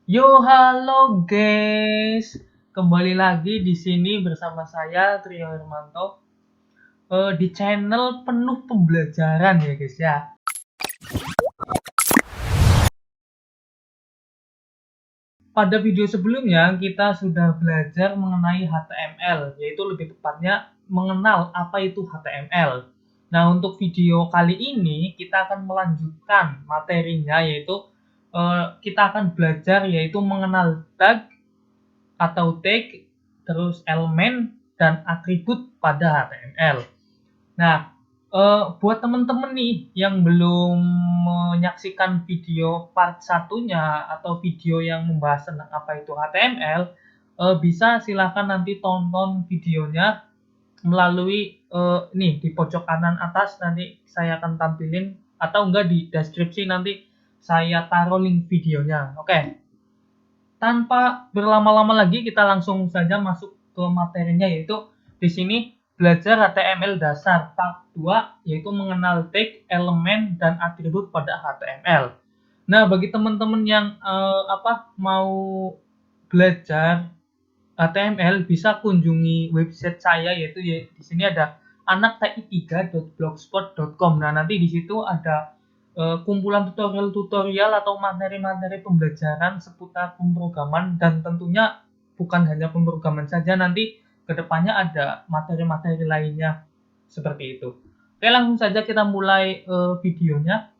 Yo, halo guys. Kembali lagi di sini bersama saya Trio Hermanto di channel penuh pembelajaran ya guys ya. Pada video sebelumnya kita sudah belajar mengenai HTML, yaitu lebih tepatnya mengenal apa itu HTML. Nah, untuk video kali ini kita akan melanjutkan materinya, yaitu kita akan belajar yaitu mengenal tag atau tag, terus elemen dan atribut pada HTML. Nah, buat teman-teman nih yang belum menyaksikan video part satunya atau video yang membahas tentang apa itu HTML, bisa silahkan nanti tonton videonya melalui nih di pojok kanan atas, nanti saya akan tampilin, atau enggak di deskripsi nanti saya taruh link videonya. Oke. Tanpa berlama-lama lagi kita langsung saja masuk ke materinya, yaitu di sini belajar HTML dasar part 2 yaitu mengenal tag, elemen dan atribut pada HTML. Nah, bagi teman-teman yang mau belajar HTML bisa kunjungi website saya, yaitu di sini ada anakti3.blogspot.com. Nah, nanti di situ ada kumpulan tutorial-tutorial atau materi-materi pembelajaran seputar pemrograman, dan tentunya bukan hanya pemrograman saja, nanti kedepannya ada materi-materi lainnya seperti itu. Oke, langsung saja kita mulai videonya.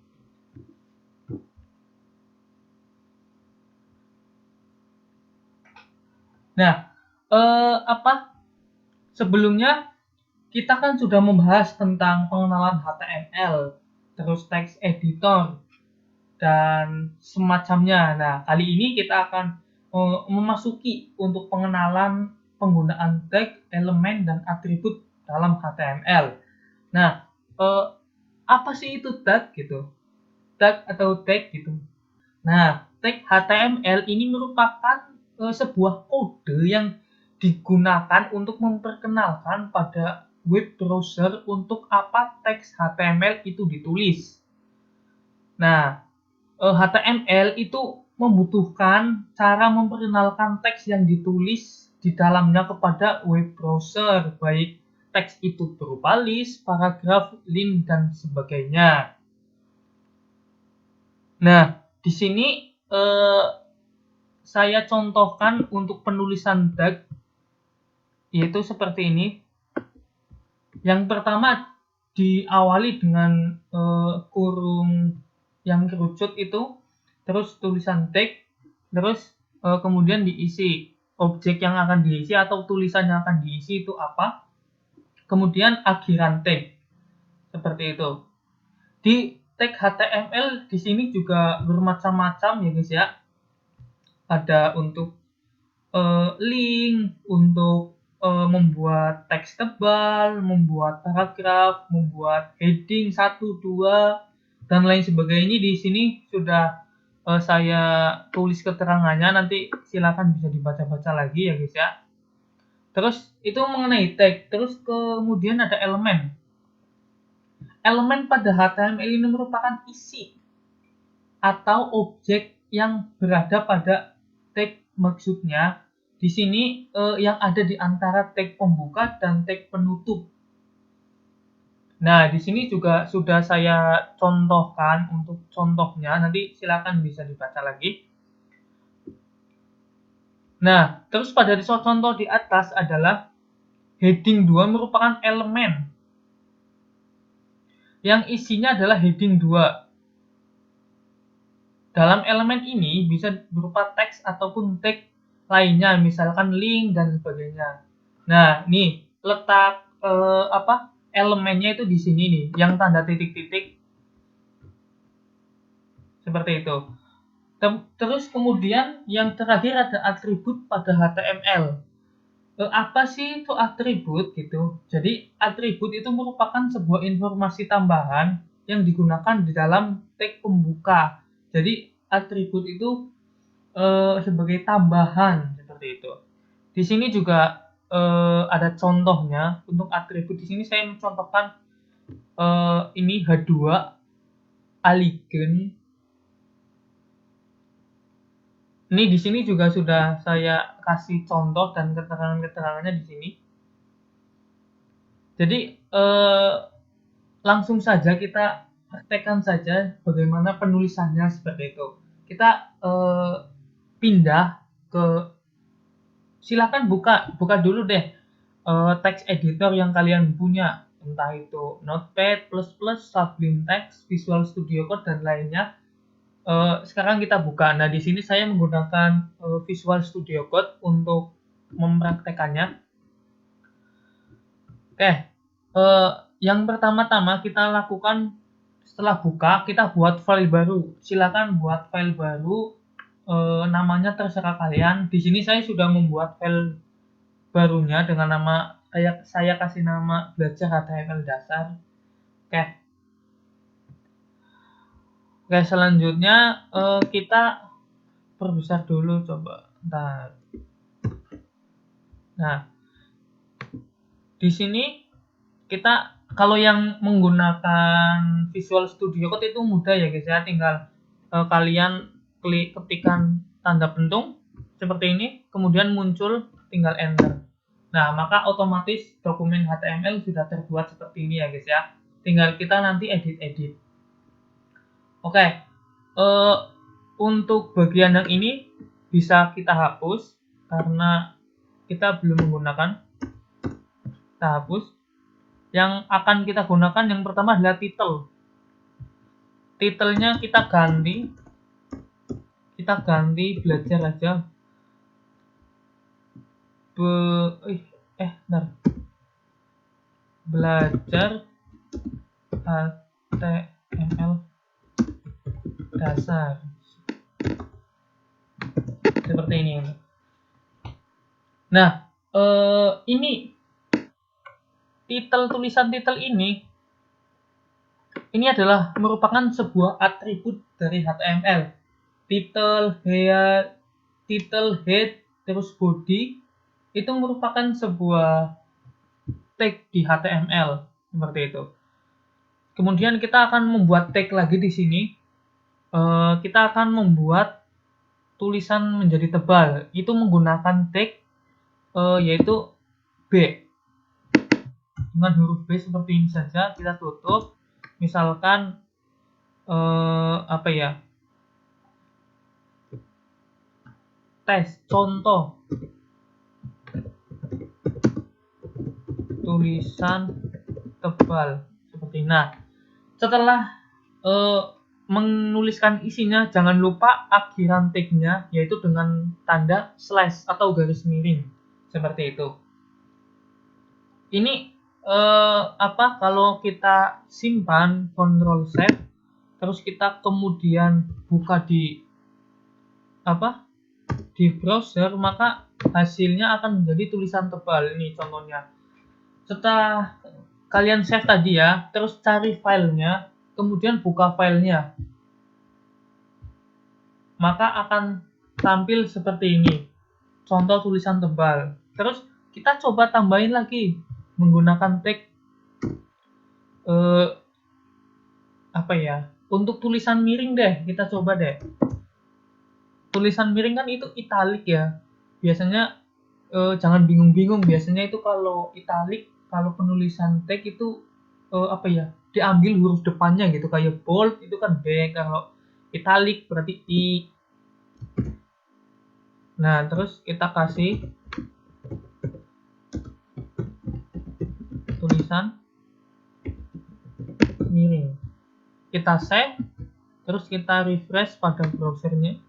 Nah, sebelumnya kita kan sudah membahas tentang pengenalan HTML, terus text editor, dan semacamnya. Nah, kali ini kita akan memasuki untuk pengenalan penggunaan tag, elemen, dan atribut dalam HTML. Nah, apa sih itu tag gitu? Tag atau tag gitu. Nah, tag HTML ini merupakan sebuah kode yang digunakan untuk memperkenalkan pada web browser untuk apa teks HTML itu ditulis. Nah, HTML itu membutuhkan cara memperkenalkan teks yang ditulis di dalamnya kepada web browser, baik teks itu berupa list, paragraf, link, dan sebagainya. Nah, di sini saya contohkan untuk penulisan tag, yaitu seperti ini. Yang pertama diawali dengan kurung yang kerucut itu, terus tulisan tag, terus kemudian diisi objek yang akan diisi atau tulisan yang akan diisi itu apa, kemudian akhiran tag seperti itu. Di tag HTML di sini juga bermacam-macam ya guys ya. Ada untuk link, untuk membuat teks tebal, membuat paragraf, membuat heading 1, 2, dan lain sebagainya. Di sini sudah saya tulis keterangannya, nanti silakan bisa dibaca-baca lagi ya guys ya. Terus itu mengenai tag, terus kemudian ada elemen. Elemen pada HTML ini merupakan isi atau objek yang berada pada tag, maksudnya di sini yang ada di antara tag pembuka dan tag penutup. Nah, di sini juga sudah saya contohkan untuk contohnya, nanti silakan bisa dibaca lagi. Nah, terus pada contoh di atas adalah heading 2 merupakan elemen yang isinya adalah heading 2. Dalam elemen ini bisa berupa teks ataupun tag lainnya, misalkan link dan sebagainya. Nah, nih letak elemennya itu di sini nih, yang tanda titik-titik seperti itu. Terus kemudian yang terakhir ada atribut pada HTML. Apa sih itu atribut gitu? Jadi atribut itu merupakan sebuah informasi tambahan yang digunakan di dalam tag pembuka. Jadi atribut itu sebagai tambahan seperti itu. Di sini juga ada contohnya untuk atribut. Di sini saya mencontohkan ini H2 Aligen. Ini di sini juga sudah saya kasih contoh dan keterangan-keterangannya di sini. Jadi langsung saja kita praktekkan saja bagaimana penulisannya seperti itu. Kita pindah ke, silakan buka dulu deh text editor yang kalian punya, entah itu Notepad++, Sublime Text, Visual Studio Code dan lainnya. Sekarang kita buka. Nah, di sini saya menggunakan Visual Studio Code untuk mempraktekannya. Oke, yang pertama-tama kita lakukan setelah buka, kita buat file baru. Silakan buat file baru, namanya terserah kalian. Di sini saya sudah membuat file barunya dengan nama, saya kasih nama belajar HTML dasar. Oke, selanjutnya kita perbesar dulu coba. Nah, di sini kita kalau yang menggunakan Visual Studio Code itu mudah ya guys ya, tinggal kalian ketikkan tanda pentung seperti ini, kemudian muncul, tinggal enter. Nah, maka otomatis dokumen HTML sudah terbuat seperti ini ya guys ya. Tinggal kita nanti edit-edit. Oke, untuk bagian yang ini bisa kita hapus karena kita belum menggunakan. Kita hapus. Yang akan kita gunakan yang pertama adalah title. Titelnya kita ganti belajar aja. Belajar HTML dasar. Seperti ini. Nah, ini tulisan titel ini adalah merupakan sebuah atribut dari HTML. Title, head, terus body itu merupakan sebuah tag di HTML seperti itu. Kemudian kita akan membuat tag lagi di sini. Kita akan membuat tulisan menjadi tebal. Itu menggunakan tag yaitu B. Dengan huruf B seperti ini saja kita tutup. Misalkan tes contoh tulisan tebal seperti ini. Nah, setelah menuliskan isinya, jangan lupa akhiran tagnya yaitu dengan tanda slash atau garis miring seperti itu. Ini kalau kita simpan, Ctrl save, terus kita kemudian buka di browser, maka hasilnya akan menjadi tulisan tebal. Ini contohnya. Setelah kalian save tadi ya, terus cari filenya, kemudian buka filenya, maka akan tampil seperti ini, contoh tulisan tebal. Terus kita coba tambahin lagi menggunakan tag untuk tulisan miring deh, kita coba deh. Tulisan miring kan itu italik ya. Biasanya jangan bingung-bingung, biasanya itu kalau italik, kalau penulisan tag itu diambil huruf depannya gitu, kayak bold itu kan B, kalau italik berarti I. Nah, terus kita kasih tulisan miring. Kita save, terus kita refresh pada browsernya.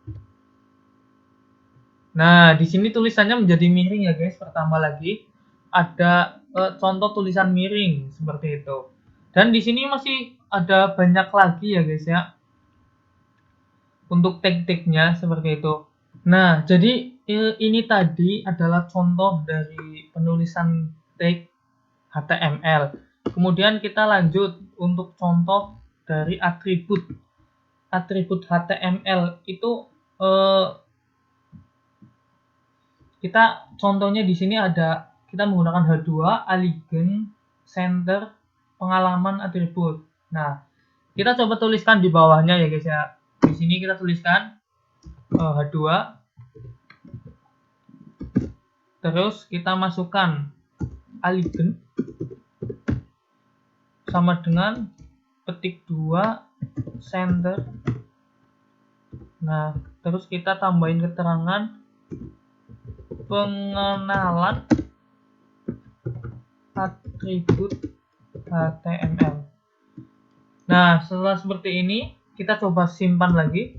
Nah, di sini tulisannya menjadi miring ya guys. Pertama lagi ada contoh tulisan miring seperti itu. Dan di sini masih ada banyak lagi ya guys ya, untuk tag-tagnya seperti itu. Nah, jadi ini tadi adalah contoh dari penulisan tag HTML. Kemudian kita lanjut untuk contoh dari atribut. Atribut HTML itu kita contohnya di sini ada, kita menggunakan H2, Alignment, Center, pengalaman atribut. Nah, kita coba tuliskan di bawahnya ya guys ya. Di sini kita tuliskan H2, Terus kita masukkan aligen sama dengan petik 2 center. Nah, terus kita tambahin keterangan pengenalan atribut HTML. Nah, setelah seperti ini, kita coba simpan lagi.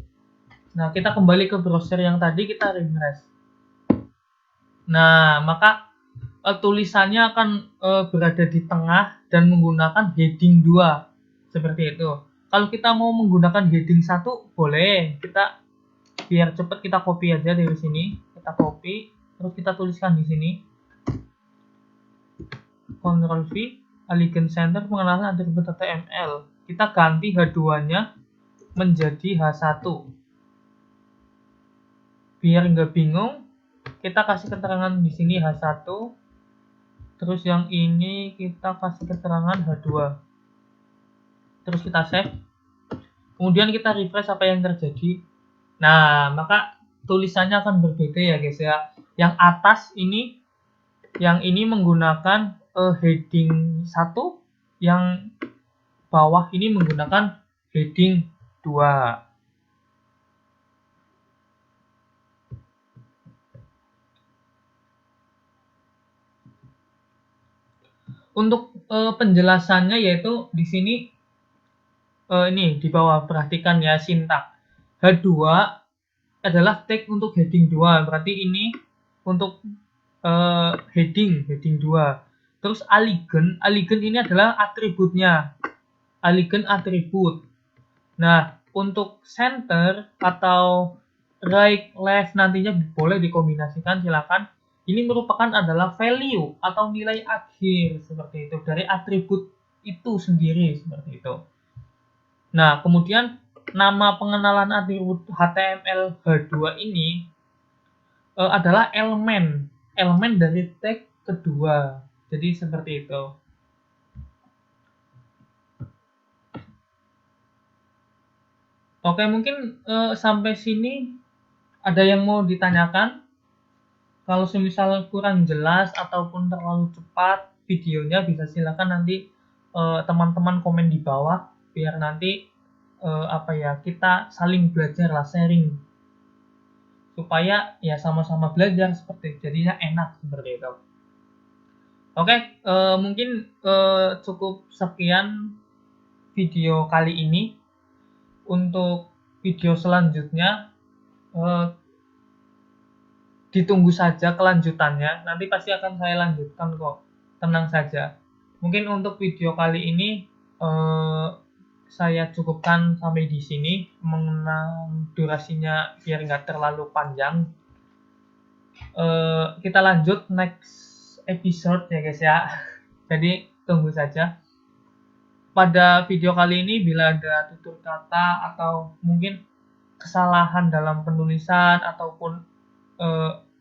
Nah, kita kembali ke browser yang tadi, kita refresh. Nah, maka tulisannya akan berada di tengah dan menggunakan heading 2. Seperti itu. Kalau kita mau menggunakan heading 1, boleh. Kita biar cepat kita copy aja dari sini. Kita copy, terus kita tuliskan di sini. Ctrl V, aligen center, pengenalan atribut HTML. Kita ganti H2-nya menjadi H1. Biar nggak bingung, kita kasih keterangan di sini H1. Terus yang ini kita kasih keterangan H2. Terus kita save. Kemudian kita refresh apa yang terjadi. Nah, maka tulisannya akan berbeda ya guys ya. Yang atas ini, yang ini menggunakan heading 1, yang bawah ini menggunakan heading 2. Untuk penjelasannya yaitu di sini ini di bawah, perhatikan ya sintak. H2 adalah tag untuk heading 2. Berarti ini untuk heading 2. Terus aligen ini adalah atributnya. Aligen atribut. Nah, untuk center atau right, left nantinya boleh dikombinasikan, silakan. Ini merupakan adalah value atau nilai akhir seperti itu dari atribut itu sendiri seperti itu. Nah, kemudian nama pengenalan atribut HTML H2 ini adalah elemen dari tag kedua. Jadi seperti itu. Oke, mungkin sampai sini ada yang mau ditanyakan? Kalau semisal kurang jelas ataupun terlalu cepat videonya, bisa silakan nanti teman-teman komen di bawah biar nanti kita saling belajar lah, sharing, supaya ya sama-sama belajar seperti itu, jadinya enak seperti itu. Oke, mungkin cukup sekian video kali ini. Untuk video selanjutnya ditunggu saja kelanjutannya, nanti pasti akan saya lanjutkan kok, tenang saja. Mungkin untuk video kali ini saya cukupkan sampai di sini, mengenang durasinya biar nggak terlalu panjang. Kita lanjut next episode ya guys ya. Jadi tunggu saja. Pada video kali ini bila ada tutur kata atau mungkin kesalahan dalam penulisan ataupun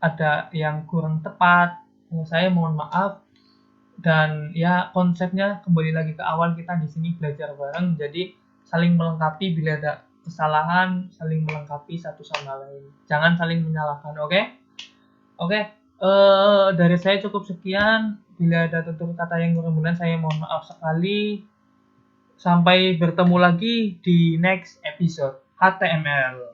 ada yang kurang tepat, saya mohon maaf. Dan ya, konsepnya kembali lagi ke awal, kita di sini belajar bareng, jadi saling melengkapi. Bila ada kesalahan, saling melengkapi satu sama lain, jangan saling menyalahkan. Oke, dari saya cukup sekian. Bila ada tutur kata yang kurang benar, saya mohon maaf sekali. Sampai bertemu lagi di next episode HTML.